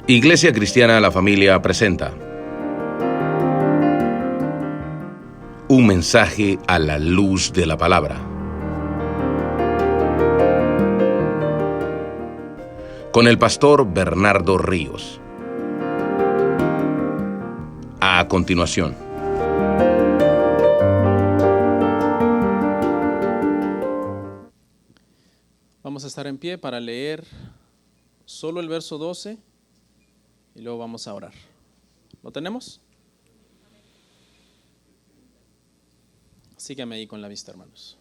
Iglesia Cristiana La Familia presenta un mensaje a la luz de la palabra. Con el pastor Bernardo Ríos. A continuación. Vamos a estar en pie para leer solo el verso 12 y luego vamos a orar. ¿Lo tenemos? Sígueme ahí con la vista, hermanos.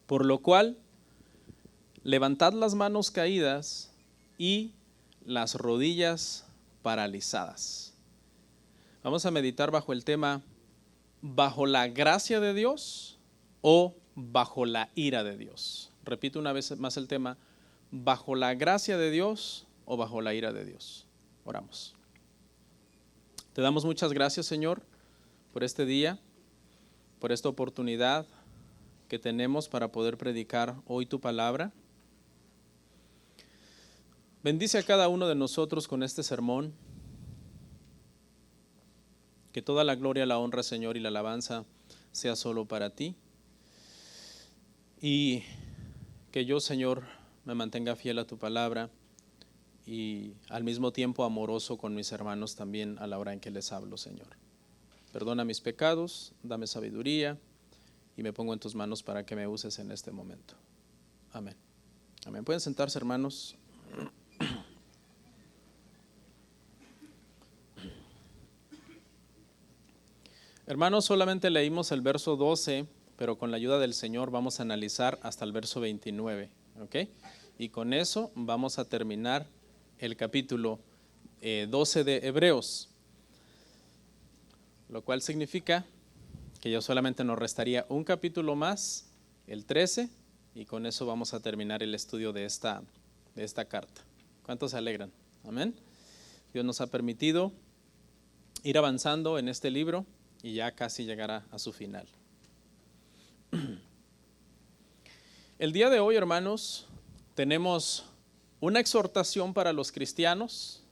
Por lo cual, levantad las manos caídas y las rodillas paralizadas. Vamos a meditar bajo el tema ¿bajo la gracia de Dios o bajo la ira de Dios? Repito una vez más el tema, ¿bajo la gracia de Dios o bajo la ira de Dios? Oramos. Te damos muchas gracias, Señor, por este día, por esta oportunidad que tenemos para poder predicar hoy tu palabra. Bendice a cada uno de nosotros con este sermón. Que toda la gloria, la honra, Señor, y la alabanza sea solo para ti. Y que yo, Señor, me mantenga fiel a tu palabra y al mismo tiempo amoroso con mis hermanos también a la hora en que les hablo, Señor. Perdona mis pecados, dame sabiduría y me pongo en tus manos para que me uses en este momento. Amén. Amén. Pueden sentarse, hermanos. Hermanos, solamente leímos el verso 12, pero con la ayuda del Señor vamos a analizar hasta el verso 29, ¿ok? Y con eso vamos a terminar el capítulo 12 de Hebreos, lo cual significa que ya solamente nos restaría un capítulo más, el 13, y con eso vamos a terminar el estudio de esta carta. ¿Cuántos se alegran? Amén. Dios nos ha permitido ir avanzando en este libro y ya casi llegará a su final. El día de hoy, hermanos, tenemos una exhortación para los cristianos.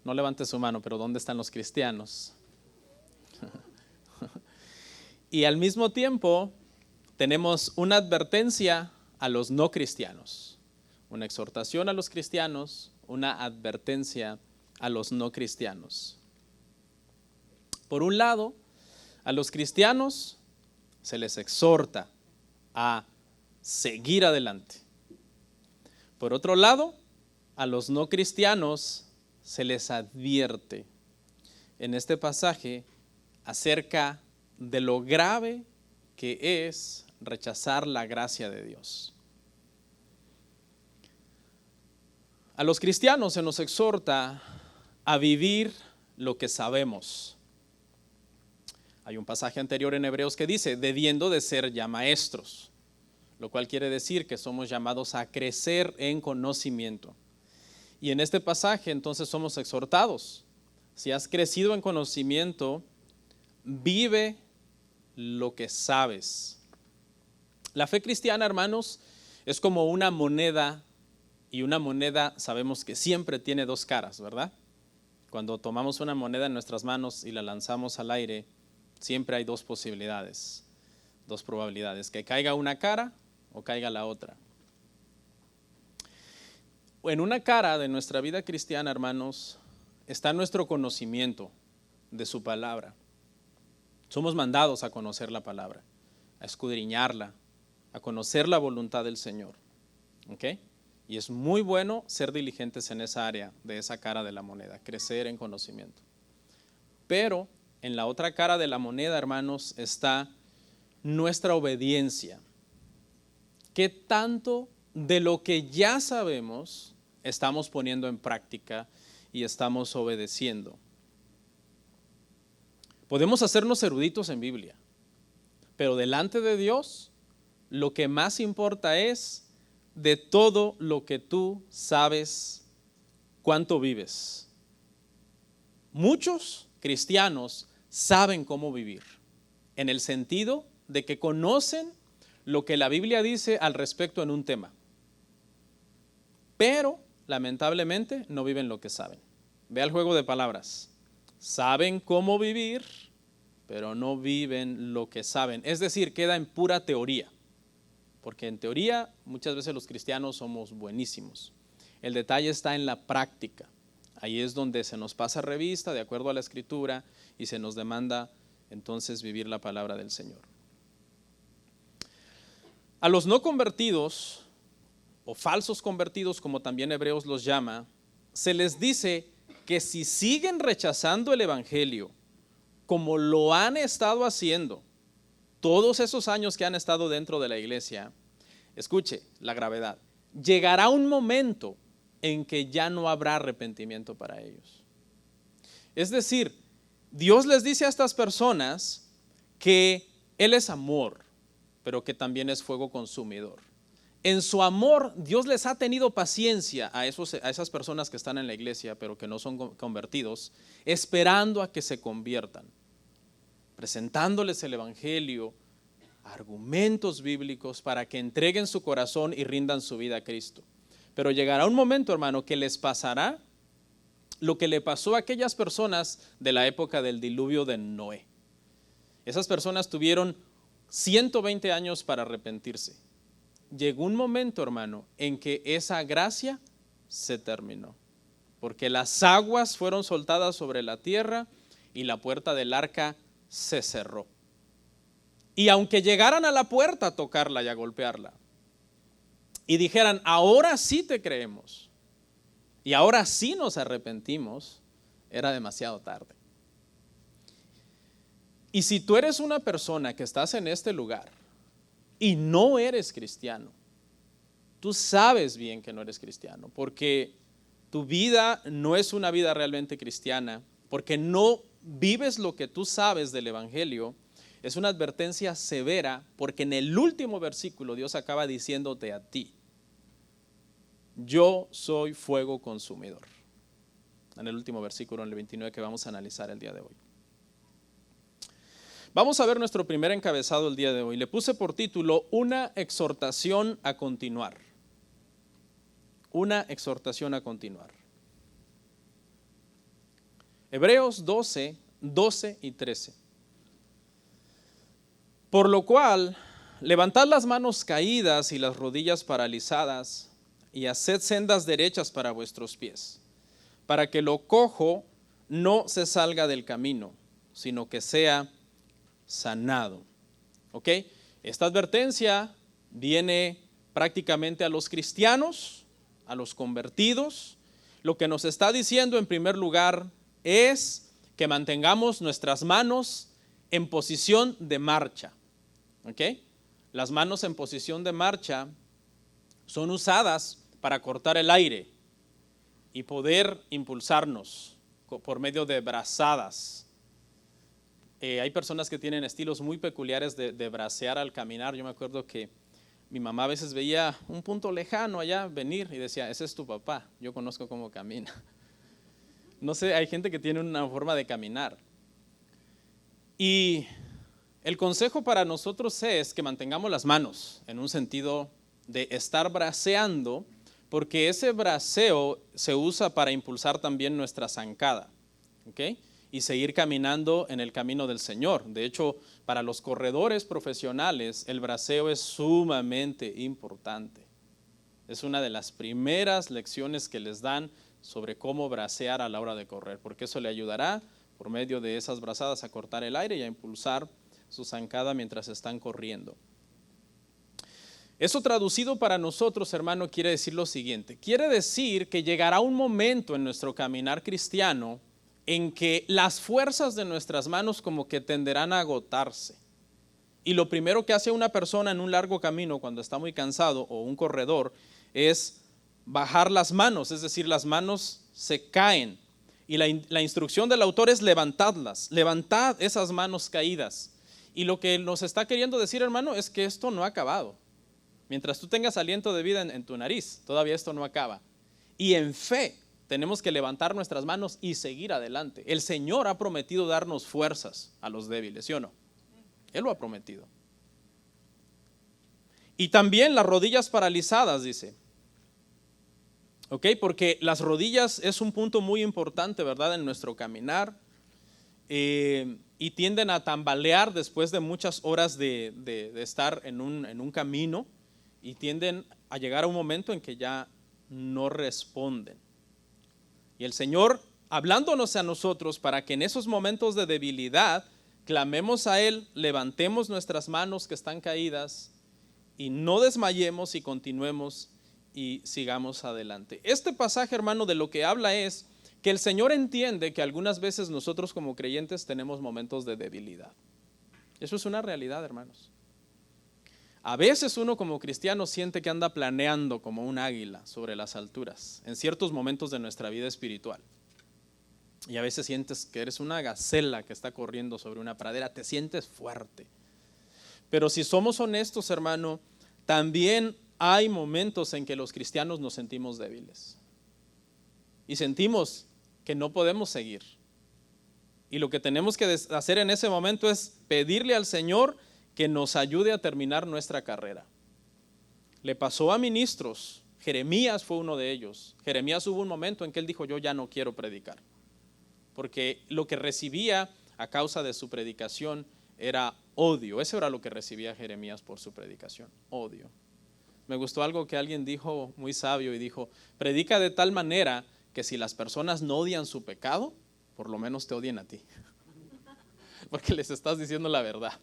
No levante su mano, pero ¿dónde están los cristianos? Y al mismo tiempo tenemos una advertencia a los no cristianos. Una exhortación a los cristianos, una advertencia a los no cristianos. Por un lado, a los cristianos se les exhorta a seguir adelante. Por otro lado, a los no cristianos se les advierte en este pasaje acerca de lo grave que es rechazar la gracia de Dios. A los cristianos se nos exhorta a vivir lo que sabemos. Hay un pasaje anterior en Hebreos que dice, debiendo de ser ya maestros, lo cual quiere decir que somos llamados a crecer en conocimiento. Y en este pasaje entonces somos exhortados. Si has crecido en conocimiento, vive lo que sabes. La fe cristiana, hermanos, es como una moneda, y una moneda sabemos que siempre tiene dos caras, ¿verdad? Cuando tomamos una moneda en nuestras manos y la lanzamos al aire, siempre hay dos posibilidades, dos probabilidades, que caiga una cara o caiga la otra. En una cara de nuestra vida cristiana, hermanos, está nuestro conocimiento de su palabra. Somos mandados a conocer la palabra, a escudriñarla, a conocer la voluntad del Señor. ¿Ok? Y es muy bueno ser diligentes en esa área, de esa cara de la moneda, crecer en conocimiento. Pero en la otra cara de la moneda, hermanos, está nuestra obediencia. ¿Qué tanto de lo que ya sabemos estamos poniendo en práctica y estamos obedeciendo? Podemos hacernos eruditos en Biblia, pero delante de Dios, lo que más importa es de todo lo que tú sabes, cuánto vives. Muchos cristianos saben cómo vivir, en el sentido de que conocen lo que la Biblia dice al respecto en un tema. Pero lamentablemente, no viven lo que saben. Vea el juego de palabras. Saben cómo vivir, pero no viven lo que saben. Es decir, queda en pura teoría. Porque en teoría muchas veces los cristianos somos buenísimos. El detalle está en la práctica. Ahí es donde se nos pasa revista de acuerdo a la Escritura y se nos demanda entonces vivir la palabra del Señor. A los no convertidos o falsos convertidos, como también Hebreos los llama, se les dice que si siguen rechazando el evangelio como lo han estado haciendo todos esos años que han estado dentro de la iglesia, escuche la gravedad, llegará un momento en que ya no habrá arrepentimiento para ellos. Es decir, Dios les dice a estas personas que Él es amor, pero que también es fuego consumidor. En su amor, Dios les ha tenido paciencia a esas personas que están en la iglesia, pero que no son convertidos, esperando a que se conviertan, presentándoles el evangelio, argumentos bíblicos para que entreguen su corazón y rindan su vida a Cristo. Pero llegará un momento, hermano, que les pasará lo que le pasó a aquellas personas de la época del diluvio de Noé. Esas personas tuvieron 120 años para arrepentirse. Llegó un momento, hermano, en que esa gracia se terminó, porque las aguas fueron soltadas sobre la tierra y la puerta del arca se cerró. Y aunque llegaran a la puerta a tocarla y a golpearla, y dijeran, ahora sí te creemos, y ahora sí nos arrepentimos, era demasiado tarde. Y si tú eres una persona que estás en este lugar y no eres cristiano, tú sabes bien que no eres cristiano, porque tu vida no es una vida realmente cristiana, porque no vives lo que tú sabes del evangelio. Es una advertencia severa, porque en el último versículo Dios acaba diciéndote a ti, yo soy fuego consumidor. En el último versículo, en el 29, que vamos a analizar el día de hoy. Vamos a ver nuestro primer encabezado el día de hoy. Le puse por título, una exhortación a continuar. Una exhortación a continuar. Hebreos 12, 12 y 13. Por lo cual, levantad las manos caídas y las rodillas paralizadas, y haced sendas derechas para vuestros pies, para que lo cojo no se salga del camino, sino que sea sanado. ¿Ok? Esta advertencia viene prácticamente a los cristianos, a los convertidos. Lo que nos está diciendo en primer lugar es que mantengamos nuestras manos en posición de marcha. ¿Ok? Las manos en posición de marcha son usadas para cortar el aire y poder impulsarnos por medio de brazadas. Hay personas que tienen estilos muy peculiares de bracear al caminar. Yo me acuerdo que mi mamá a veces veía un punto lejano allá venir y decía, ese es tu papá, yo conozco cómo camina. No sé, hay gente que tiene una forma de caminar. Y el consejo para nosotros es que mantengamos las manos en un sentido de estar braceando, porque ese braceo se usa para impulsar también nuestra zancada, ¿ok? Y seguir caminando en el camino del Señor. De hecho, para los corredores profesionales, el braceo es sumamente importante. Es una de las primeras lecciones que les dan sobre cómo bracear a la hora de correr, porque eso le ayudará por medio de esas brazadas a cortar el aire y a impulsar su zancada mientras están corriendo. Eso traducido para nosotros, hermano, quiere decir lo siguiente. Quiere decir que llegará un momento en nuestro caminar cristiano en que las fuerzas de nuestras manos como que tenderán a agotarse. Y lo primero que hace una persona en un largo camino cuando está muy cansado, o un corredor, es bajar las manos, es decir, las manos se caen. Y la instrucción del autor es levantadlas, levantad esas manos caídas. Y lo que nos está queriendo decir, hermano, es que esto no ha acabado. Mientras tú tengas aliento de vida en tu nariz, todavía esto no acaba. Y en fe tenemos que levantar nuestras manos y seguir adelante. El Señor ha prometido darnos fuerzas a los débiles, ¿sí o no? Él lo ha prometido. Y también las rodillas paralizadas, dice. ¿Ok? Porque las rodillas es un punto muy importante, ¿verdad? En nuestro caminar. Y tienden a tambalear después de muchas horas de estar en un camino, y tienden a llegar a un momento en que ya no responden. Y el Señor, hablándonos a nosotros para que en esos momentos de debilidad clamemos a Él, levantemos nuestras manos que están caídas y no desmayemos y continuemos y sigamos adelante. Este pasaje, hermano, de lo que habla es que el Señor entiende que algunas veces nosotros como creyentes tenemos momentos de debilidad. Eso es una realidad, hermanos. A veces uno como cristiano siente que anda planeando como un águila sobre las alturas en ciertos momentos de nuestra vida espiritual. Y a veces sientes que eres una gacela que está corriendo sobre una pradera, te sientes fuerte. Pero si somos honestos, hermano, también hay momentos en que los cristianos nos sentimos débiles. Y sentimos que no podemos seguir. Y lo que tenemos que hacer en ese momento es pedirle al Señor que nos ayude a terminar nuestra carrera. Le pasó a ministros, Jeremías fue uno de ellos. Jeremías hubo un momento en que él dijo: yo ya no quiero predicar, porque lo que recibía a causa de su predicación era odio. Eso era lo que recibía Jeremías por su predicación, odio. Me gustó algo que alguien dijo muy sabio y dijo: predica de tal manera que si las personas no odian su pecado, por lo menos te odien a ti, porque les estás diciendo la verdad.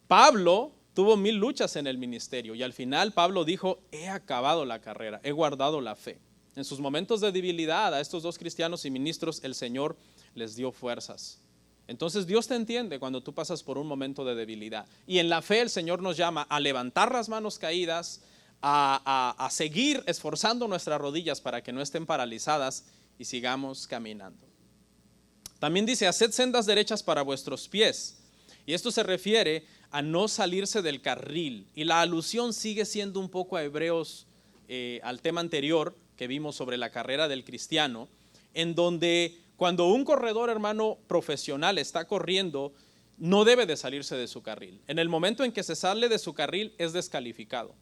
Pablo tuvo 1000 luchas en el ministerio y al final Pablo dijo: he acabado la carrera, he guardado la fe. En sus momentos de debilidad a estos dos cristianos y ministros el Señor les dio fuerzas. Entonces Dios te entiende cuando tú pasas por un momento de debilidad, y en la fe el Señor nos llama a levantar las manos caídas, a seguir esforzando nuestras rodillas para que no estén paralizadas y sigamos caminando. También dice: haced sendas derechas para vuestros pies. Y esto se refiere a no salirse del carril. Y la alusión sigue siendo un poco a Hebreos, al tema anterior que vimos sobre la carrera del cristiano, en donde cuando un corredor, hermano, profesional está corriendo, no debe de salirse de su carril. En el momento en que se sale de su carril es descalificado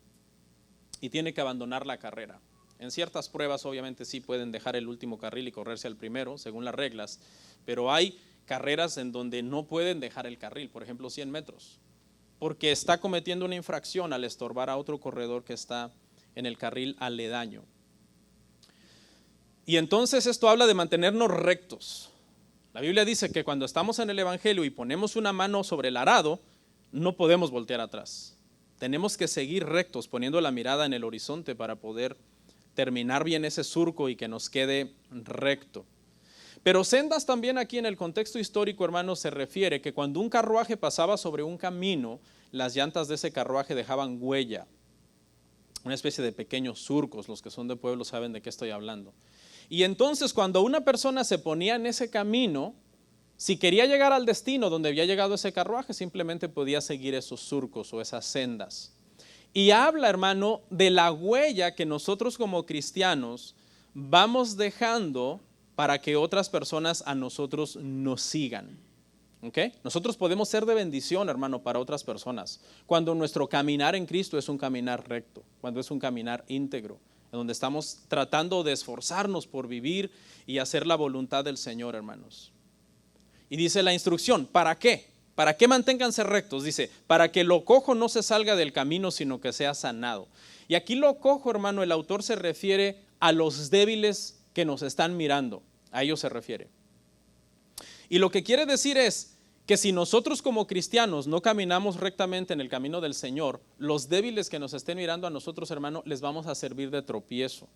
y tiene que abandonar la carrera. En ciertas pruebas obviamente sí pueden dejar el último carril y correrse al primero según las reglas, pero hay carreras en donde no pueden dejar el carril, por ejemplo 100 metros, porque está cometiendo una infracción al estorbar a otro corredor que está en el carril aledaño. Y entonces esto habla de mantenernos rectos. La Biblia dice que cuando estamos en el Evangelio y ponemos una mano sobre el arado, no podemos voltear atrás. Tenemos que seguir rectos, poniendo la mirada en el horizonte para poder terminar bien ese surco y que nos quede recto. Pero sendas también aquí en el contexto histórico, hermanos, se refiere que cuando un carruaje pasaba sobre un camino, las llantas de ese carruaje dejaban huella, una especie de pequeños surcos. Los que son de pueblo saben de qué estoy hablando. Y entonces cuando una persona se ponía en ese camino, si quería llegar al destino donde había llegado ese carruaje, simplemente podía seguir esos surcos o esas sendas. Y habla, hermano, de la huella que nosotros como cristianos vamos dejando para que otras personas a nosotros nos sigan. ¿Okay? Nosotros podemos ser de bendición, hermano, para otras personas cuando nuestro caminar en Cristo es un caminar recto, cuando es un caminar íntegro, en donde estamos tratando de esforzarnos por vivir y hacer la voluntad del Señor, hermanos. Y dice la instrucción: ¿para qué? ¿Para qué manténganse rectos? Dice: para que lo cojo no se salga del camino, sino que sea sanado. Y aquí lo cojo, hermano, el autor se refiere a los débiles que nos están mirando. A ellos se refiere. Y lo que quiere decir es que si nosotros como cristianos no caminamos rectamente en el camino del Señor, los débiles que nos estén mirando a nosotros, hermano, les vamos a servir de tropiezo,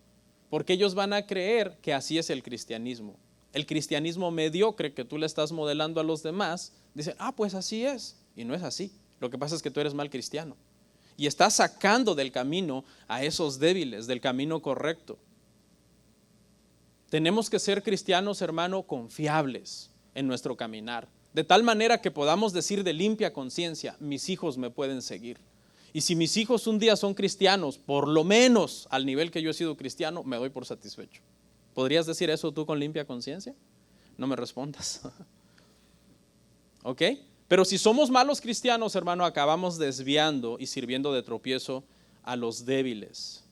porque ellos van a creer que así es el cristianismo. El cristianismo mediocre que tú le estás modelando a los demás, dicen: pues así es, y no es así. Lo que pasa es que tú eres mal cristiano y estás sacando del camino a esos débiles, del camino correcto. Tenemos que ser cristianos, hermano, confiables en nuestro caminar, de tal manera que podamos decir de limpia conciencia: mis hijos me pueden seguir. Y si mis hijos un día son cristianos, por lo menos al nivel que yo he sido cristiano, me doy por satisfecho. ¿Podrías decir eso tú con limpia conciencia? No me respondas. ¿Ok? Pero si somos malos cristianos, hermano, acabamos desviando y sirviendo de tropiezo a los débiles.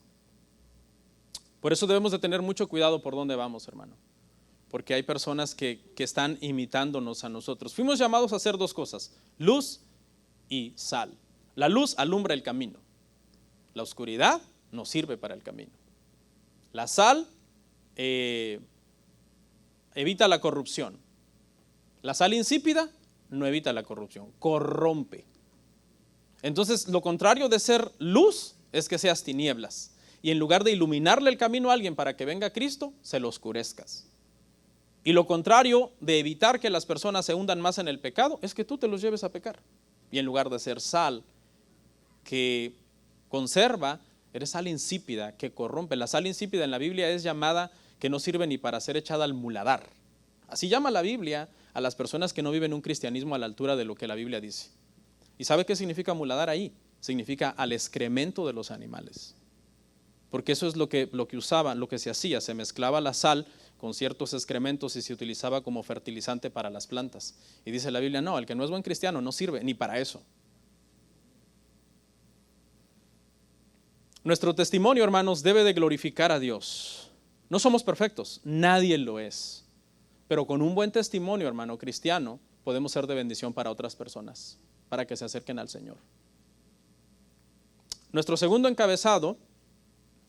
Por eso debemos de tener mucho cuidado por dónde vamos, hermano. Porque hay personas que están imitándonos a nosotros. Fuimos llamados a hacer dos cosas, luz y sal. La luz alumbra el camino. La oscuridad no sirve para el camino. La sal evita la corrupción. La sal insípida no evita la corrupción, corrompe. Entonces, lo contrario de ser luz es que seas tinieblas. Y en lugar de iluminarle el camino a alguien para que venga a Cristo, se lo oscurezcas. Y lo contrario de evitar que las personas se hundan más en el pecado es que tú te los lleves a pecar. Y en lugar de ser sal que conserva, eres sal insípida que corrompe. La sal insípida en la Biblia es llamada que no sirve ni para ser echada al muladar. Así llama la Biblia a las personas que no viven un cristianismo a la altura de lo que la Biblia dice. ¿Y sabe qué significa muladar ahí? Significa al excremento de los animales. Porque eso es lo que usaban, lo que se hacía, se mezclaba la sal con ciertos excrementos y se utilizaba como fertilizante para las plantas. Y dice la Biblia, no, el que no es buen cristiano no sirve ni para eso. Nuestro testimonio, hermanos, debe de glorificar a Dios. No somos perfectos, nadie lo es. Pero con un buen testimonio, hermano cristiano, podemos ser de bendición para otras personas, para que se acerquen al Señor. Nuestro segundo encabezado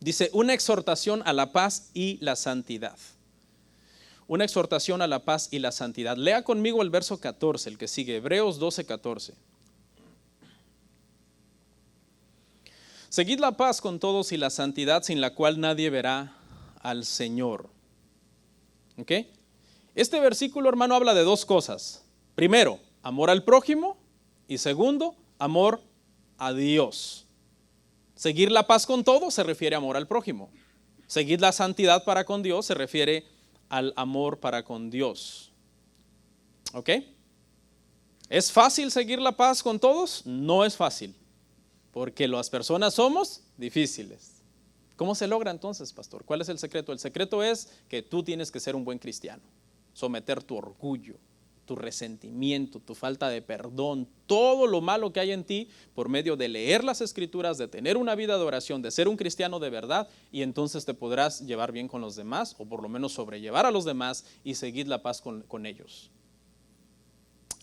dice, una exhortación a la paz y la santidad. Una exhortación a la paz y la santidad. Lea conmigo el verso 14, el que sigue, Hebreos 12:14. Seguid la paz con todos y la santidad sin la cual nadie verá al Señor. ¿Ok? Este versículo, hermano, habla de dos cosas. Primero, amor al prójimo y segundo, amor a Dios. Seguir la paz con todos se refiere a amor al prójimo. Seguir la santidad para con Dios se refiere al amor para con Dios. ¿Ok? ¿Es fácil seguir la paz con todos? No es fácil, porque las personas somos difíciles. ¿Cómo se logra entonces, pastor? ¿Cuál es el secreto? El secreto es que tú tienes que ser un buen cristiano. Someter tu orgullo, tu resentimiento, tu falta de perdón, todo lo malo que hay en ti por medio de leer las Escrituras, de tener una vida de oración, de ser un cristiano de verdad, y entonces te podrás llevar bien con los demás, o por lo menos sobrellevar a los demás y seguir la paz con ellos.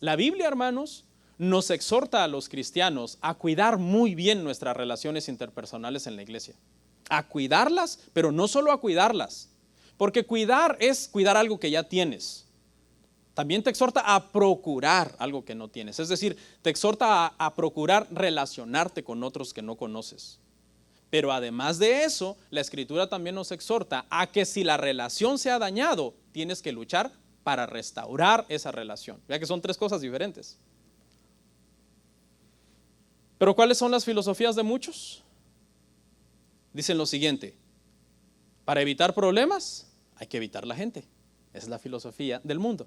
La Biblia, hermanos, nos exhorta a los cristianos a cuidar muy bien nuestras relaciones interpersonales en la iglesia. A cuidarlas, pero no solo a cuidarlas, porque cuidar es cuidar algo que ya tienes. También te exhorta a procurar algo que no tienes. Es decir, te exhorta a procurar relacionarte con otros que no conoces. Pero además de eso, la Escritura también nos exhorta a que si la relación se ha dañado, tienes que luchar para restaurar esa relación. Vea que son tres cosas diferentes. Pero ¿cuáles son las filosofías de muchos? Dicen lo siguiente: para evitar problemas, hay que evitar la gente. Esa es la filosofía del mundo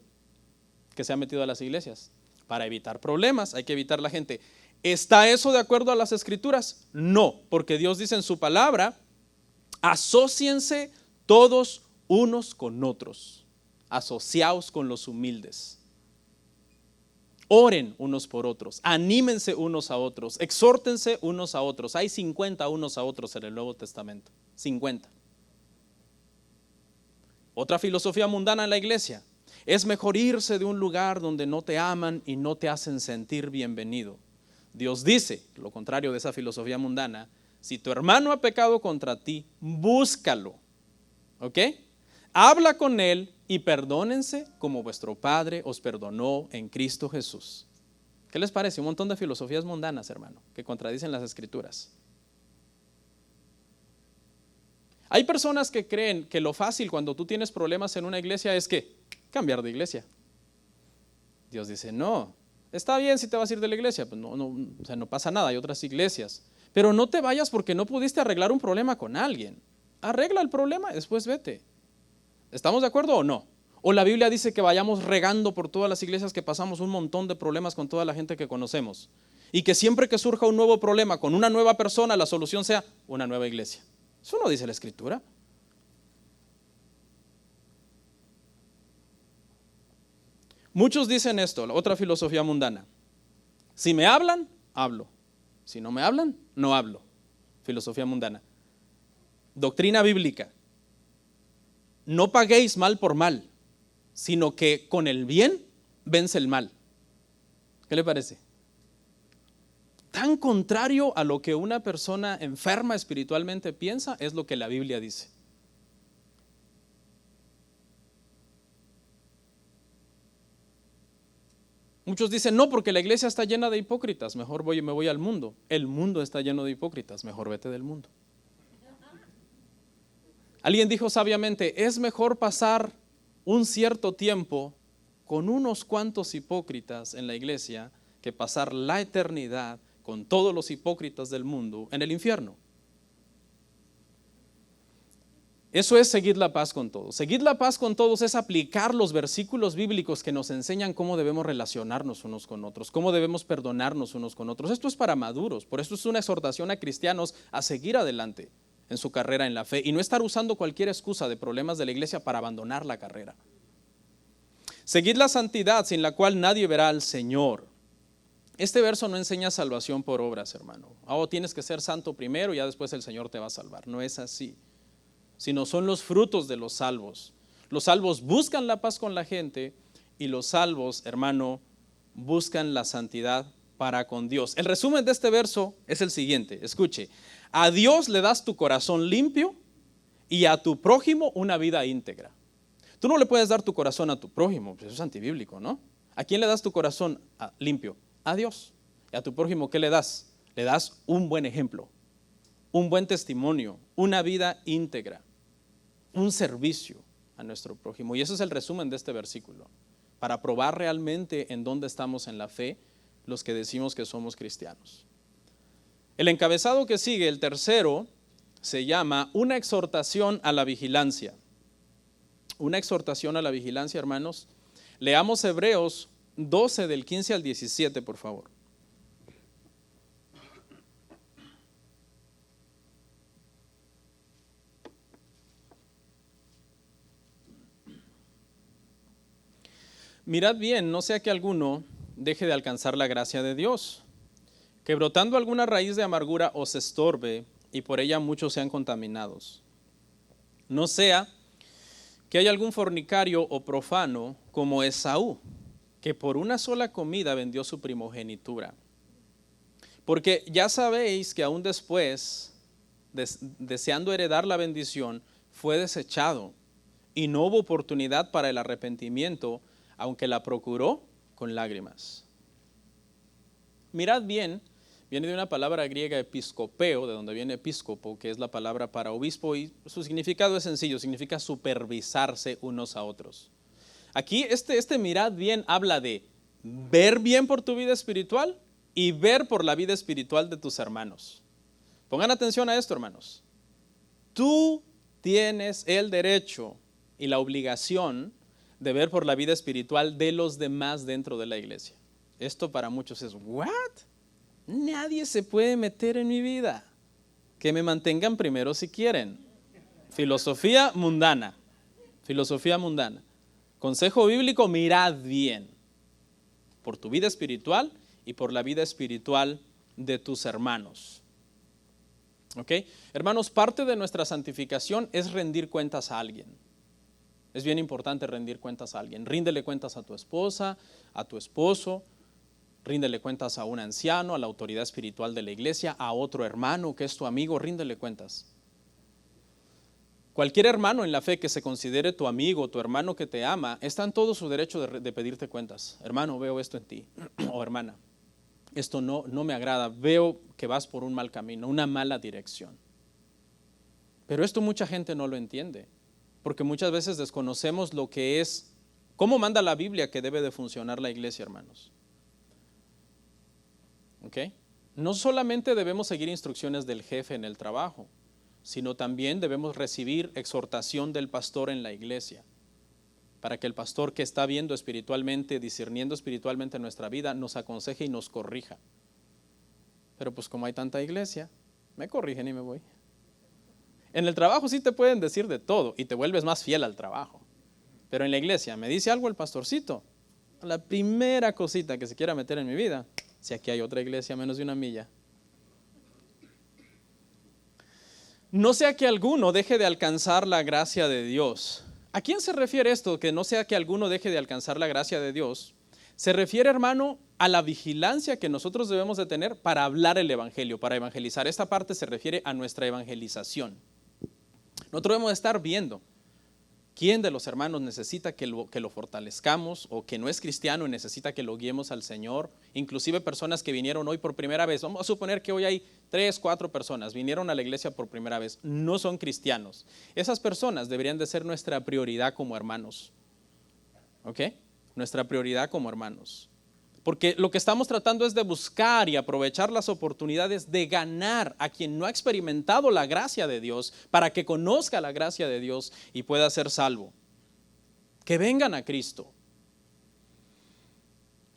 que se ha metido a las iglesias. Para evitar problemas, hay que evitar la gente. ¿Está eso de acuerdo a las Escrituras? No, porque Dios dice en su palabra, asóciense todos unos con otros. Asociaos con los humildes. Oren unos por otros, anímense unos a otros, exhórtense unos a otros. Hay 50 unos a otros en el Nuevo Testamento, 50. Otra filosofía mundana en la iglesia: es mejor irse de un lugar donde no te aman y no te hacen sentir bienvenido. Dios dice, lo contrario de esa filosofía mundana: si tu hermano ha pecado contra ti, búscalo, ¿ok? Habla con él y perdónense como vuestro Padre os perdonó en Cristo Jesús. ¿Qué les parece? Un montón de filosofías mundanas, hermano, que contradicen las Escrituras. Hay personas que creen que lo fácil cuando tú tienes problemas en una iglesia es que cambiar de iglesia. Dios dice, no, está bien si te vas a ir de la iglesia, pues no pasa nada, hay otras iglesias. Pero no te vayas porque no pudiste arreglar un problema con alguien. Arregla el problema y después vete. ¿Estamos de acuerdo o no? O la Biblia dice que vayamos regando por todas las iglesias, que pasamos un montón de problemas con toda la gente que conocemos. Y que siempre que surja un nuevo problema con una nueva persona, la solución sea una nueva iglesia. Eso no dice la Escritura. Muchos dicen esto, la otra filosofía mundana: si me hablan, hablo. Si no me hablan, no hablo. Filosofía mundana. Doctrina bíblica: no paguéis mal por mal, sino que con el bien vence el mal. ¿Qué le parece? Tan contrario a lo que una persona enferma espiritualmente piensa es lo que la Biblia dice. Muchos dicen, no, porque la iglesia está llena de hipócritas, mejor me voy al mundo. El mundo está lleno de hipócritas, mejor vete del mundo. Alguien dijo sabiamente, es mejor pasar un cierto tiempo con unos cuantos hipócritas en la iglesia que pasar la eternidad con todos los hipócritas del mundo en el infierno. Eso es seguir la paz con todos. Seguir la paz con todos es aplicar los versículos bíblicos que nos enseñan cómo debemos relacionarnos unos con otros, cómo debemos perdonarnos unos con otros. Esto es para maduros, por eso es una exhortación a cristianos a seguir adelante en su carrera en la fe y no estar usando cualquier excusa de problemas de la iglesia para abandonar la carrera. Seguid la santidad sin la cual nadie verá al Señor. Este verso no enseña salvación por obras, hermano. Tienes que ser santo primero y ya después el Señor te va a salvar. No es así. Sino son los frutos de los salvos. Los salvos buscan la paz con la gente y los salvos, hermano, buscan la santidad para con Dios. El resumen de este verso es el siguiente, escuche. A Dios le das tu corazón limpio y a tu prójimo una vida íntegra. Tú no le puedes dar tu corazón a tu prójimo, pues eso es antibíblico, ¿no? ¿A quién le das tu corazón limpio? A Dios. ¿Y a tu prójimo qué le das? Le das un buen ejemplo, un buen testimonio, una vida íntegra, un servicio a nuestro prójimo. Y ese es el resumen de este versículo, para probar realmente en dónde estamos en la fe los que decimos que somos cristianos. El encabezado que sigue, el tercero, se llama una exhortación a la vigilancia. Una exhortación a la vigilancia, hermanos. Leamos Hebreos 12 del 15 al 17, por favor. Mirad bien, no sea que alguno deje de alcanzar la gracia de Dios, que brotando alguna raíz de amargura os estorbe y por ella muchos sean contaminados. No sea que haya algún fornicario o profano como Esaú, que por una sola comida vendió su primogenitura. Porque ya sabéis que aún después, deseando heredar la bendición, fue desechado y no hubo oportunidad para el arrepentimiento, aunque la procuró con lágrimas. Mirad bien, viene de una palabra griega episcopeo, de donde viene episcopo, que es la palabra para obispo, y su significado es sencillo, significa supervisarse unos a otros. Aquí este mirad bien habla de ver bien por tu vida espiritual y ver por la vida espiritual de tus hermanos. Pongan atención a esto, hermanos. Tú tienes el derecho y la obligación de ver por la vida espiritual de los demás dentro de la iglesia. Esto para muchos es, ¿what? Nadie se puede meter en mi vida. Que me mantengan primero si quieren. Filosofía mundana. Filosofía mundana. Consejo bíblico, mirad bien por tu vida espiritual y por la vida espiritual de tus hermanos. ¿Ok? Hermanos, parte de nuestra santificación es rendir cuentas a alguien. Es bien importante rendir cuentas a alguien. Ríndele cuentas a tu esposa, a tu esposo, ríndele cuentas a un anciano, a la autoridad espiritual de la iglesia, a otro hermano que es tu amigo, ríndele cuentas. Cualquier hermano en la fe que se considere tu amigo, tu hermano que te ama, está en todo su derecho de pedirte cuentas. Hermano, veo esto en ti. O hermana, esto no me agrada. Veo que vas por un mal camino, una mala dirección. Pero esto mucha gente no lo entiende, porque muchas veces desconocemos lo que es, cómo manda la Biblia que debe de funcionar la iglesia, hermanos. ¿Ok? No solamente debemos seguir instrucciones del jefe en el trabajo, sino también debemos recibir exhortación del pastor en la iglesia, para que el pastor que está viendo espiritualmente, discerniendo espiritualmente nuestra vida, nos aconseje y nos corrija. Pero pues como hay tanta iglesia, me corrigen y me voy. En el trabajo sí te pueden decir de todo y te vuelves más fiel al trabajo. Pero en la iglesia, me dice algo el pastorcito, la primera cosita que se quiera meter en mi vida, si aquí hay otra iglesia a menos de una milla. No sea que alguno deje de alcanzar la gracia de Dios, ¿A quién se refiere esto? Que no sea que alguno deje de alcanzar la gracia de Dios. Se refiere, hermano, a la vigilancia que nosotros debemos de tener para hablar el evangelio, para evangelizar. Esta parte se refiere a nuestra evangelización. Nosotros debemos de estar viendo quién de los hermanos necesita que lo fortalezcamos, o que no es cristiano y necesita que lo guiemos al Señor. Inclusive personas que vinieron hoy por primera vez. Vamos a suponer que hoy hay 3, 4 personas, vinieron a la iglesia por primera vez, no son cristianos. Esas personas deberían de ser nuestra prioridad como hermanos. ¿Ok? Nuestra prioridad como hermanos. Porque lo que estamos tratando es de buscar y aprovechar las oportunidades de ganar a quien no ha experimentado la gracia de Dios, para que conozca la gracia de Dios y pueda ser salvo. Que vengan a Cristo.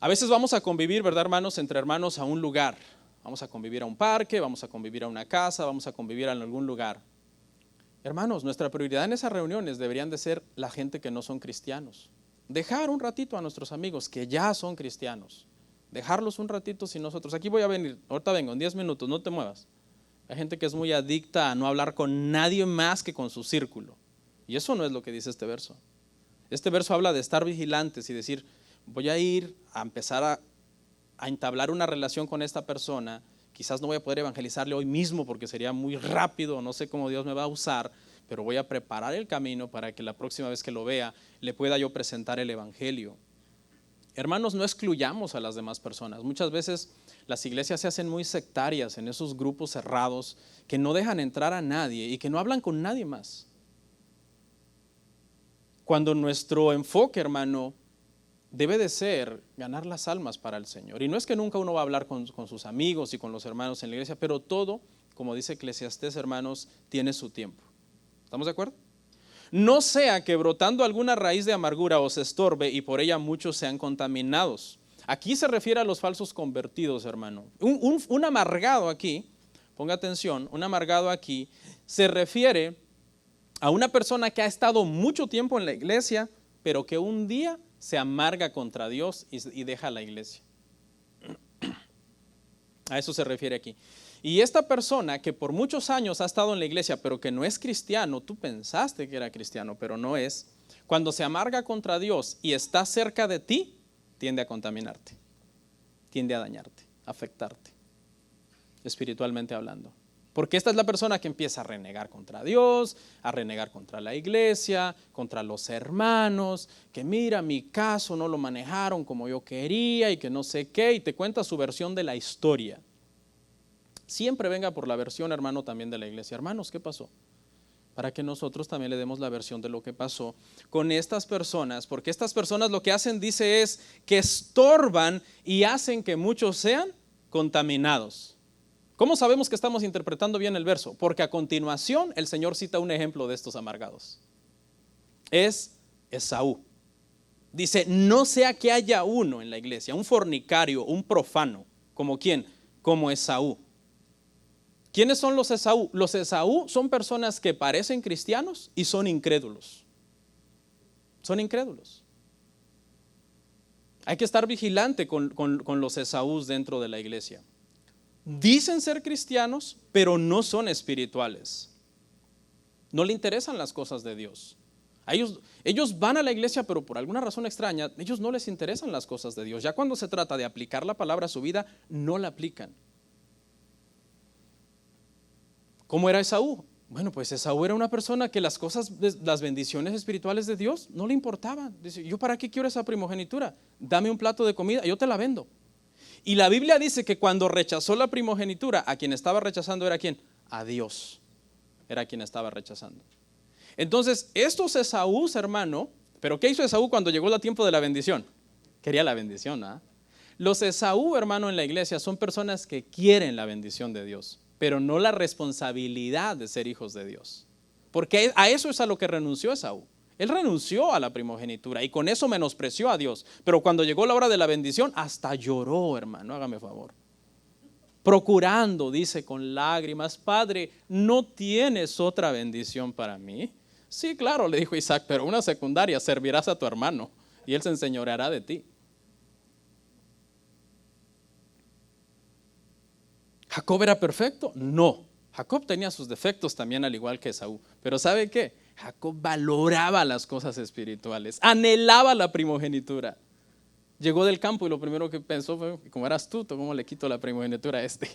A veces vamos a convivir, ¿verdad, hermanos? Entre hermanos a un lugar. Vamos a convivir a un parque, vamos a convivir a una casa, vamos a convivir en algún lugar. Hermanos, nuestra prioridad en esas reuniones deberían de ser la gente que no son cristianos. Dejar un ratito a nuestros amigos que ya son cristianos. Dejarlos un ratito sin nosotros. Aquí voy a venir, ahorita vengo, en 10 minutos, no te muevas. Hay gente que es muy adicta a no hablar con nadie más que con su círculo. Y eso no es lo que dice este verso. Este verso habla de estar vigilantes y decir, voy a ir a empezar a entablar una relación con esta persona. Quizás no voy a poder evangelizarle hoy mismo porque sería muy rápido, no sé cómo Dios me va a usar, pero voy a preparar el camino para que la próxima vez que lo vea le pueda yo presentar el evangelio. Hermanos, no excluyamos a las demás personas. Muchas veces las iglesias se hacen muy sectarias en esos grupos cerrados que no dejan entrar a nadie y que no hablan con nadie más. Cuando nuestro enfoque, hermano, debe de ser ganar las almas para el Señor. Y no es que nunca uno va a hablar con sus amigos y con los hermanos en la iglesia, pero todo, como dice Eclesiastés, hermanos, tiene su tiempo. ¿Estamos de acuerdo? No sea que brotando alguna raíz de amargura os estorbe y por ella muchos sean contaminados. Aquí se refiere a los falsos convertidos, hermano. Un amargado aquí, ponga atención, un amargado aquí se refiere a una persona que ha estado mucho tiempo en la iglesia, pero que un día se amarga contra Dios y deja la iglesia. A eso se refiere aquí. Y esta persona que por muchos años ha estado en la iglesia, pero que no es cristiano, tú pensaste que era cristiano, pero no es, cuando se amarga contra Dios y está cerca de ti, tiende a contaminarte, tiende a dañarte, a afectarte, espiritualmente hablando. Porque esta es la persona que empieza a renegar contra Dios, a renegar contra la iglesia, contra los hermanos, que mira, mi caso no lo manejaron como yo quería y que no sé qué, y te cuenta su versión de la historia. Siempre venga por la versión, hermano, también de la iglesia. Hermanos, ¿qué pasó? Para que nosotros también le demos la versión de lo que pasó con estas personas, porque estas personas lo que hacen, dice, es que estorban y hacen que muchos sean contaminados. ¿Cómo sabemos que estamos interpretando bien el verso? Porque a continuación el Señor cita un ejemplo de estos amargados. Es Esaú. Dice, no sea que haya uno en la iglesia, un fornicario, un profano. ¿Como quién? Como Esaú. ¿Quiénes son los Esaú? Los Esaú son personas que parecen cristianos y son incrédulos. Son incrédulos. Hay que estar vigilante con los Esaús dentro de la iglesia. Dicen ser cristianos, pero no son espirituales. No le interesan las cosas de Dios. Ellos van a la iglesia, pero por alguna razón extraña, a ellos no les interesan las cosas de Dios. Ya cuando se trata de aplicar la palabra a su vida, no la aplican. ¿Cómo era Esaú? Bueno, pues Esaú era una persona que las cosas, las bendiciones espirituales de Dios no le importaban. Dice, ¿yo para qué quiero esa primogenitura? Dame un plato de comida, yo te la vendo. Y la Biblia dice que cuando rechazó la primogenitura, a quien estaba rechazando era ¿quién? A Dios. Era quien estaba rechazando. Entonces, estos Esaú, hermano, ¿pero qué hizo Esaú cuando llegó el tiempo de la bendición? Quería la bendición, ¿ah? Los Esaú, hermano, en la iglesia son personas que quieren la bendición de Dios, pero no la responsabilidad de ser hijos de Dios. Porque a eso es a lo que renunció Esaú. Él renunció a la primogenitura y con eso menospreció a Dios. Pero cuando llegó la hora de la bendición, hasta lloró, hermano, hágame favor. Procurando, dice con lágrimas, Padre, ¿no tienes otra bendición para mí? Sí, claro, le dijo Isaac, pero una secundaria, servirás a tu hermano y él se enseñoreará de ti. ¿Jacob era perfecto? No. Jacob tenía sus defectos también al igual que Esaú. Pero ¿sabe qué? Jacob valoraba las cosas espirituales, anhelaba la primogenitura. Llegó del campo y lo primero que pensó fue, como era astuto, ¿cómo le quito la primogenitura a este?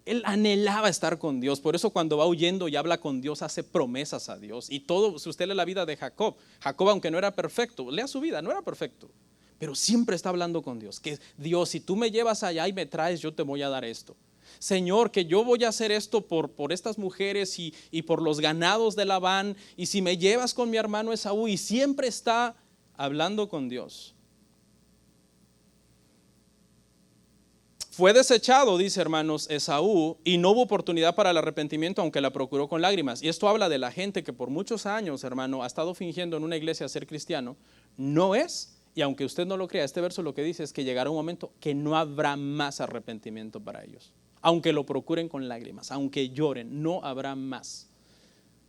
Él anhelaba estar con Dios. Por eso cuando va huyendo y habla con Dios, hace promesas a Dios. Y todo, si usted lee la vida de Jacob, aunque no era perfecto, lea su vida, no era perfecto, pero siempre está hablando con Dios. Que Dios, si tú me llevas allá y me traes, yo te voy a dar esto. Señor, que yo voy a hacer esto por estas mujeres y por los ganados de Labán. Y si me llevas con mi hermano Esaú, y siempre está hablando con Dios. Fue desechado, dice hermanos, Esaú, y no hubo oportunidad para el arrepentimiento, aunque la procuró con lágrimas. Y esto habla de la gente que por muchos años, hermano, ha estado fingiendo en una iglesia ser cristiano. No es, y aunque usted no lo crea, este verso lo que dice es que llegará un momento que no habrá más arrepentimiento para ellos. Aunque lo procuren con lágrimas, aunque lloren, no habrá más.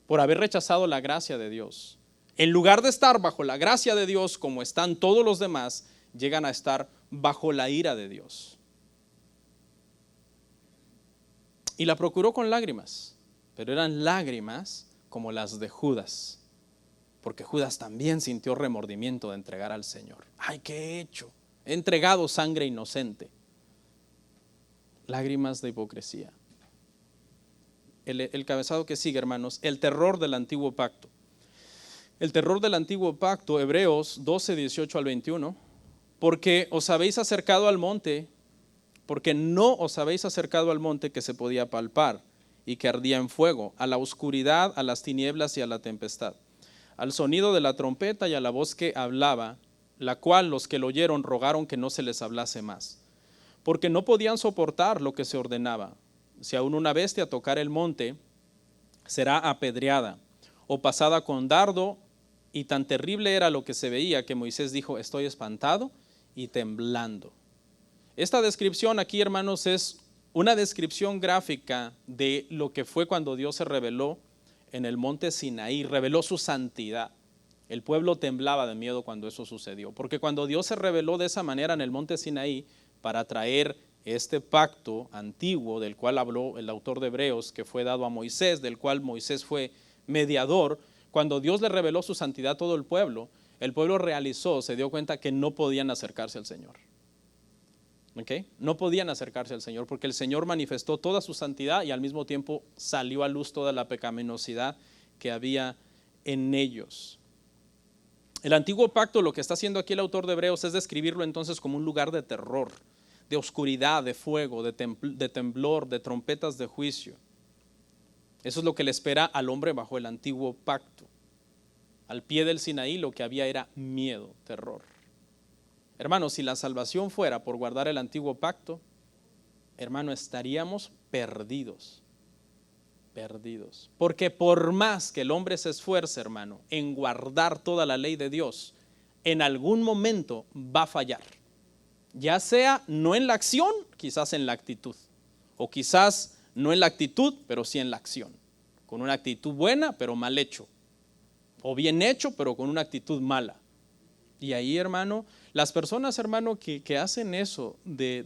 Por haber rechazado la gracia de Dios. En lugar de estar bajo la gracia de Dios como están todos los demás, llegan a estar bajo la ira de Dios. Y la procuró con lágrimas, pero eran lágrimas como las de Judas, porque Judas también sintió remordimiento de entregar al Señor. Ay, ¿qué he hecho? He entregado sangre inocente. Lágrimas de hipocresía. El cabezado que sigue, hermanos, el terror del antiguo pacto. El terror del antiguo pacto, Hebreos 12, 18 al 21, porque os habéis acercado al monte, porque no os habéis acercado al monte que se podía palpar y que ardía en fuego, a la oscuridad, a las tinieblas y a la tempestad, al sonido de la trompeta y a la voz que hablaba, la cual los que lo oyeron rogaron que no se les hablase más, porque no podían soportar lo que se ordenaba. Si aún una bestia tocar el monte, será apedreada o pasada con dardo, y tan terrible era lo que se veía que Moisés dijo, estoy espantado y temblando. Esta descripción aquí, hermanos, es una descripción gráfica de lo que fue cuando Dios se reveló en el monte Sinaí, reveló su santidad. El pueblo temblaba de miedo cuando eso sucedió, porque cuando Dios se reveló de esa manera en el monte Sinaí para traer este pacto antiguo del cual habló el autor de Hebreos, que fue dado a Moisés, del cual Moisés fue mediador, cuando Dios le reveló su santidad a todo el pueblo realizó, se dio cuenta que no podían acercarse al Señor. ¿Okay? No podían acercarse al Señor porque el Señor manifestó toda su santidad y al mismo tiempo salió a luz toda la pecaminosidad que había en ellos. El antiguo pacto, lo que está haciendo aquí el autor de Hebreos es describirlo entonces como un lugar de terror, de oscuridad, de fuego, de temblor, de trompetas de juicio. Eso es lo que le espera al hombre bajo el antiguo pacto. Al pie del Sinaí lo que había era miedo, terror. Hermanos, si la salvación fuera por guardar el antiguo pacto, hermano, estaríamos perdidos. Perdidos. Porque por más que el hombre se esfuerce, hermano, en guardar toda la ley de Dios, en algún momento va a fallar. Ya sea no en la acción, quizás en la actitud. O quizás no en la actitud, pero sí en la acción. Con una actitud buena, pero mal hecho. O bien hecho, pero con una actitud mala. Y ahí, hermano, las personas, hermano, que hacen eso de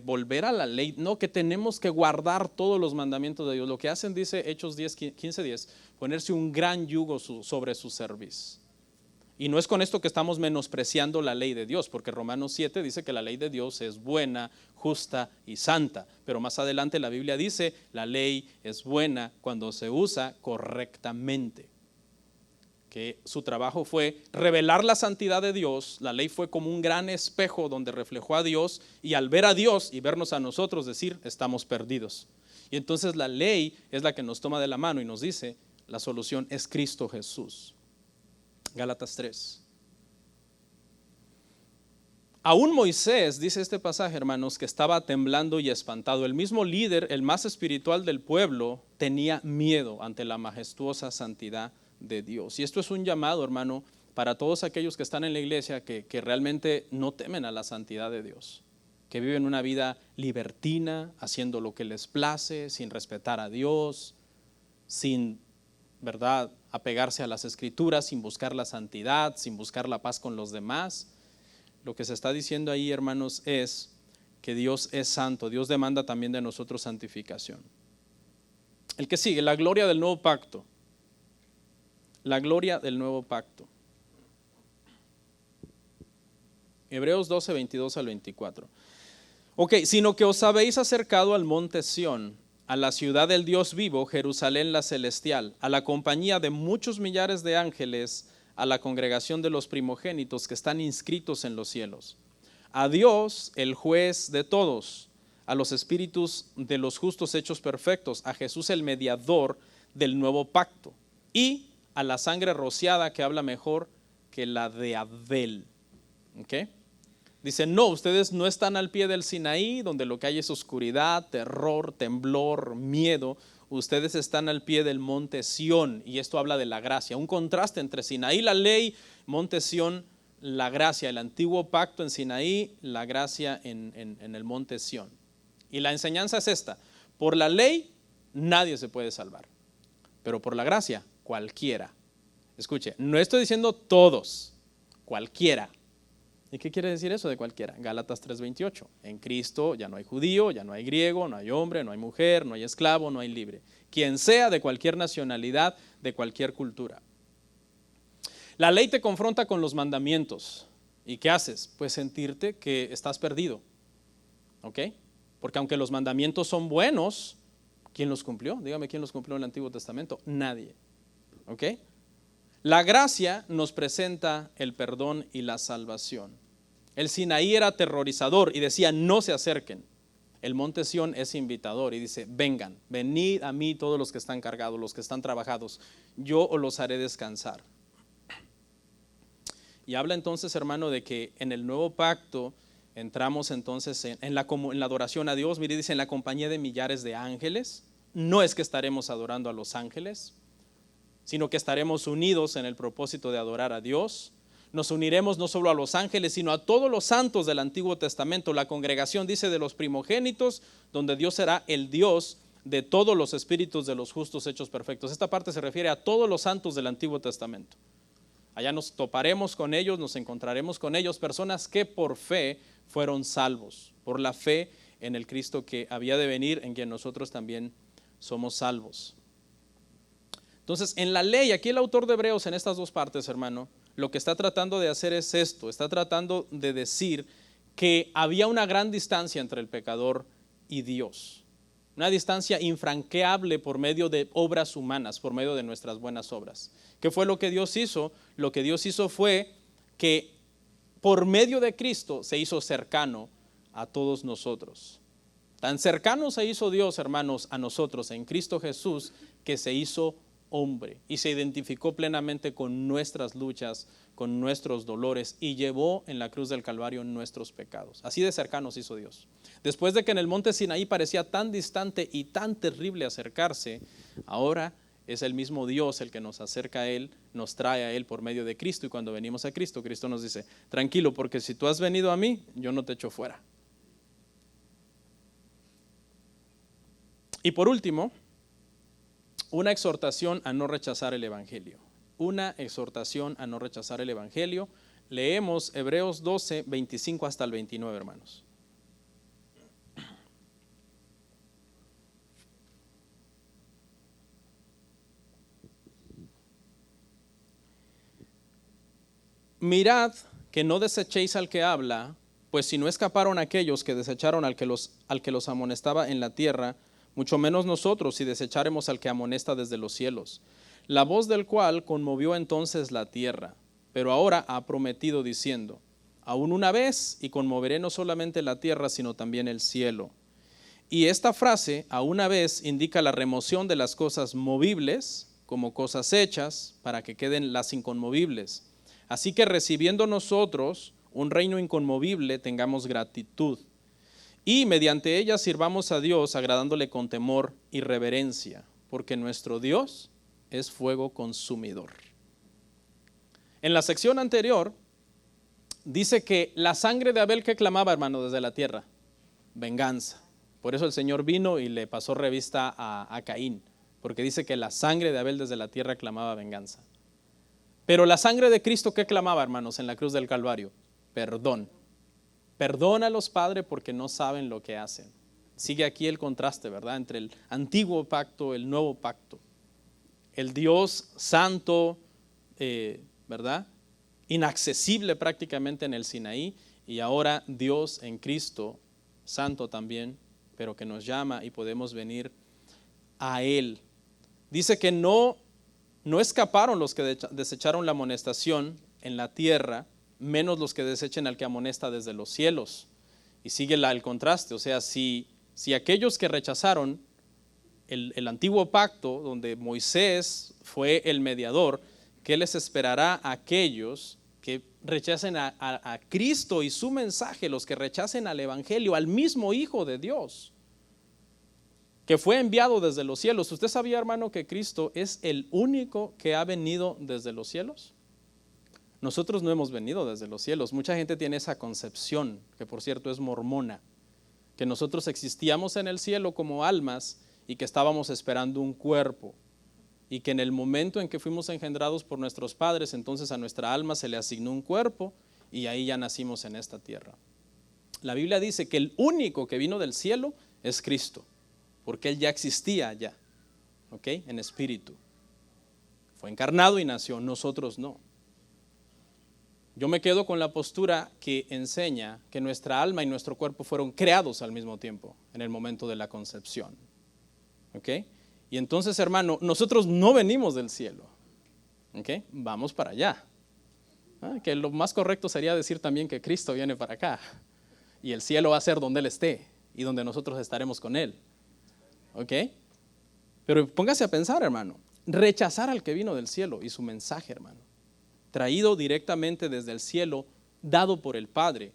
volver a la ley, no, que tenemos que guardar todos los mandamientos de Dios, lo que hacen, dice Hechos 15:10, ponerse un gran yugo sobre su cerviz. Y no es con esto que estamos menospreciando la ley de Dios, porque Romanos 7 dice que la ley de Dios es buena, justa y santa. Pero más adelante la Biblia dice, la ley es buena cuando se usa correctamente. Que su trabajo fue revelar la santidad de Dios. La ley fue como un gran espejo donde reflejó a Dios, y al ver a Dios y vernos a nosotros decir, estamos perdidos. Y entonces la ley es la que nos toma de la mano y nos dice, la solución es Cristo Jesús. Gálatas 3. Aún Moisés, dice este pasaje, hermanos, que estaba temblando y espantado. El mismo líder, el más espiritual del pueblo, tenía miedo ante la majestuosa santidad de Dios. Y esto es un llamado, hermano, para todos aquellos que están en la iglesia que realmente no temen a la santidad de Dios, que viven una vida libertina, haciendo lo que les place, sin respetar a Dios, sin, ¿verdad?, apegarse a las escrituras, sin buscar la santidad, sin buscar la paz con los demás. Lo que se está diciendo ahí, hermanos, es que Dios es santo. Dios demanda también de nosotros santificación. El que sigue, la gloria del nuevo pacto. La gloria del nuevo pacto. Hebreos 12, 22 al 24. Ok, sino que os habéis acercado al monte Sión, a la ciudad del Dios vivo, Jerusalén la celestial, a la compañía de muchos millares de ángeles, a la congregación de los primogénitos que están inscritos en los cielos. A Dios, el juez de todos, a los espíritus de los justos hechos perfectos, a Jesús el mediador del nuevo pacto, y a la sangre rociada que habla mejor que la de Abel. ¿Ok? Dice, no, ustedes no están al pie del Sinaí, donde lo que hay es oscuridad, terror, temblor, miedo. Ustedes están al pie del monte Sión, y esto habla de la gracia. Un contraste entre Sinaí, la ley, monte Sión, la gracia. El antiguo pacto en Sinaí, la gracia en el monte Sión. Y la enseñanza es esta: por la ley nadie se puede salvar, pero por la gracia cualquiera. Escuche, no estoy diciendo todos, cualquiera. ¿Y qué quiere decir eso de cualquiera? Gálatas 3:28. En Cristo ya no hay judío, ya no hay griego, no hay hombre, no hay mujer, no hay esclavo, no hay libre. Quien sea, de cualquier nacionalidad, de cualquier cultura. La ley te confronta con los mandamientos. ¿Y qué haces? Pues sentirte que estás perdido. ¿Ok? Porque aunque los mandamientos son buenos, ¿quién los cumplió? Dígame, ¿quién los cumplió en el Antiguo Testamento? Nadie. ¿Ok? La gracia nos presenta el perdón y la salvación. El Sinaí era aterrorizador y decía, no se acerquen. El monte Sión es invitador y dice, vengan, venid a mí todos los que están cargados, los que están trabajados, yo os los haré descansar. Y habla entonces, hermano, de que en el nuevo pacto entramos entonces en la adoración a Dios. Mire, dice, en la compañía de millares de ángeles. No es que estaremos adorando a los ángeles, sino que estaremos unidos en el propósito de adorar a Dios. Nos uniremos no solo a los ángeles, sino a todos los santos del Antiguo Testamento. La congregación dice de los primogénitos, donde Dios será el Dios de todos los espíritus de los justos hechos perfectos. Esta parte se refiere a todos los santos del Antiguo Testamento. Allá nos toparemos con ellos, nos encontraremos con ellos, personas que por fe fueron salvos, por la fe en el Cristo que había de venir, en quien nosotros también somos salvos. Entonces, en la ley, aquí el autor de Hebreos en estas dos partes, hermano, lo que está tratando de hacer es esto, está tratando de decir que había una gran distancia entre el pecador y Dios, una distancia infranqueable por medio de obras humanas, por medio de nuestras buenas obras. ¿Qué fue lo que Dios hizo? Lo que Dios hizo fue que por medio de Cristo se hizo cercano a todos nosotros. Tan cercano se hizo Dios, hermanos, a nosotros en Cristo Jesús, que se hizo hombre y se identificó plenamente con nuestras luchas, con nuestros dolores, y llevó en la cruz del Calvario nuestros pecados. Así de cercano se hizo Dios. Después de que en el monte Sinaí parecía tan distante y tan terrible acercarse, ahora es el mismo Dios el que nos acerca a Él, nos trae a Él por medio de Cristo, y cuando venimos a Cristo, Cristo nos dice, tranquilo, porque si tú has venido a mí, yo no te echo fuera. Y por último, una exhortación a no rechazar el Evangelio. Una exhortación a no rechazar el Evangelio. Leemos Hebreos 12, 25 hasta el 29, hermanos. Mirad que no desechéis al que habla, pues si no escaparon aquellos que desecharon al que los amonestaba en la tierra, mucho menos nosotros si desecharemos al que amonesta desde los cielos, la voz del cual conmovió entonces la tierra, pero ahora ha prometido diciendo, aún una vez y conmoveré no solamente la tierra, sino también el cielo. Y esta frase, a una vez, indica la remoción de las cosas movibles como cosas hechas para que queden las inconmovibles. Así que recibiendo nosotros un reino inconmovible, tengamos gratitud. Y mediante ella sirvamos a Dios agradándole con temor y reverencia, porque nuestro Dios es fuego consumidor. En la sección anterior dice que la sangre de Abel, que clamaba, hermano, desde la tierra, venganza. Por eso el Señor vino y le pasó revista a Caín, porque dice que la sangre de Abel desde la tierra clamaba venganza. Pero la sangre de Cristo, ¿qué clamaba, hermanos, en la cruz del Calvario? Perdón. Perdónalos, Padre, porque no saben lo que hacen. Sigue aquí el contraste, ¿verdad?, entre el antiguo pacto y el nuevo pacto. El Dios santo, ¿verdad? Inaccesible prácticamente en el Sinaí, y ahora Dios en Cristo, santo también, pero que nos llama y podemos venir a Él. Dice que no escaparon los que desecharon la amonestación en la tierra, menos los que desechen al que amonesta desde los cielos. Y sigue el contraste, o sea, si aquellos que rechazaron el antiguo pacto, donde Moisés fue el mediador, ¿qué les esperará a aquellos que rechacen a Cristo y su mensaje, los que rechacen al Evangelio, al mismo Hijo de Dios, que fue enviado desde los cielos? ¿Usted sabía, hermano, que Cristo es el único que ha venido desde los cielos? Nosotros no hemos venido desde los cielos. Mucha gente tiene esa concepción, que por cierto es mormona, que nosotros existíamos en el cielo como almas y que estábamos esperando un cuerpo, y que en el momento en que fuimos engendrados por nuestros padres, entonces a nuestra alma se le asignó un cuerpo y ahí ya nacimos en esta tierra. La Biblia dice que el único que vino del cielo es Cristo, porque Él ya existía allá, ¿ok? En espíritu. Fue encarnado y nació, nosotros no. Yo me quedo con la postura que enseña que nuestra alma y nuestro cuerpo fueron creados al mismo tiempo, en el momento de la concepción, ¿ok? Y entonces, hermano, nosotros no venimos del cielo, ¿ok? Vamos para allá. Que lo más correcto sería decir también que Cristo viene para acá, y el cielo va a ser donde Él esté y donde nosotros estaremos con Él, ¿ok? Pero póngase a pensar, hermano, rechazar al que vino del cielo y su mensaje, hermano, traído directamente desde el cielo, dado por el Padre.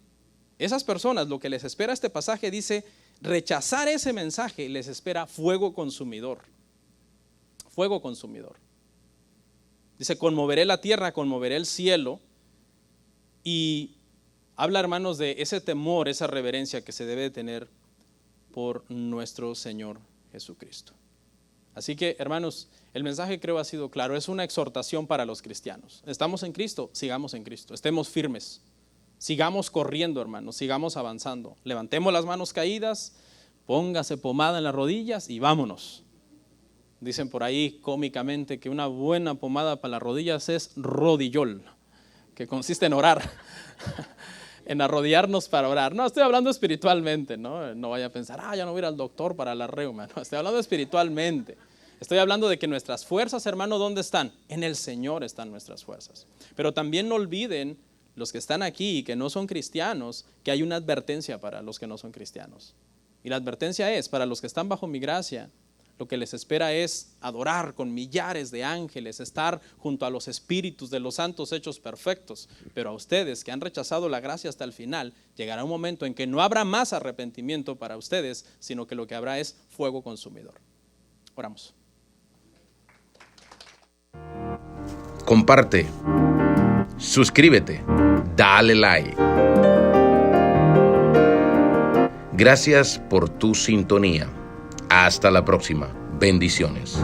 Esas personas, lo que les espera este pasaje dice, rechazar ese mensaje les espera fuego consumidor. Fuego consumidor. Dice, conmoveré la tierra, conmoveré el cielo. Y habla, hermanos, de ese temor, esa reverencia que se debe tener por nuestro Señor Jesucristo. Así que, hermanos, el mensaje creo ha sido claro. Es una exhortación para los cristianos. Estamos en Cristo, sigamos en Cristo. Estemos firmes. Sigamos corriendo, hermanos, sigamos avanzando. Levantemos las manos caídas, póngase pomada en las rodillas y vámonos. Dicen por ahí cómicamente que una buena pomada para las rodillas es rodillol, que consiste en orar, en arrodillarnos para orar. No, estoy hablando espiritualmente, ¿no? No vaya a pensar, ya no voy a ir al doctor para la reuma. No, estoy hablando espiritualmente. Estoy hablando de que nuestras fuerzas, hermano, ¿dónde están? En el Señor están nuestras fuerzas. Pero también no olviden, los que están aquí y que no son cristianos, que hay una advertencia para los que no son cristianos. Y la advertencia es, para los que están bajo mi gracia, lo que les espera es adorar con millares de ángeles, estar junto a los espíritus de los santos hechos perfectos. Pero a ustedes que han rechazado la gracia hasta el final, llegará un momento en que no habrá más arrepentimiento para ustedes, sino que lo que habrá es fuego consumidor. Oramos. Comparte, suscríbete, dale like. Gracias por tu sintonía. Hasta la próxima. Bendiciones.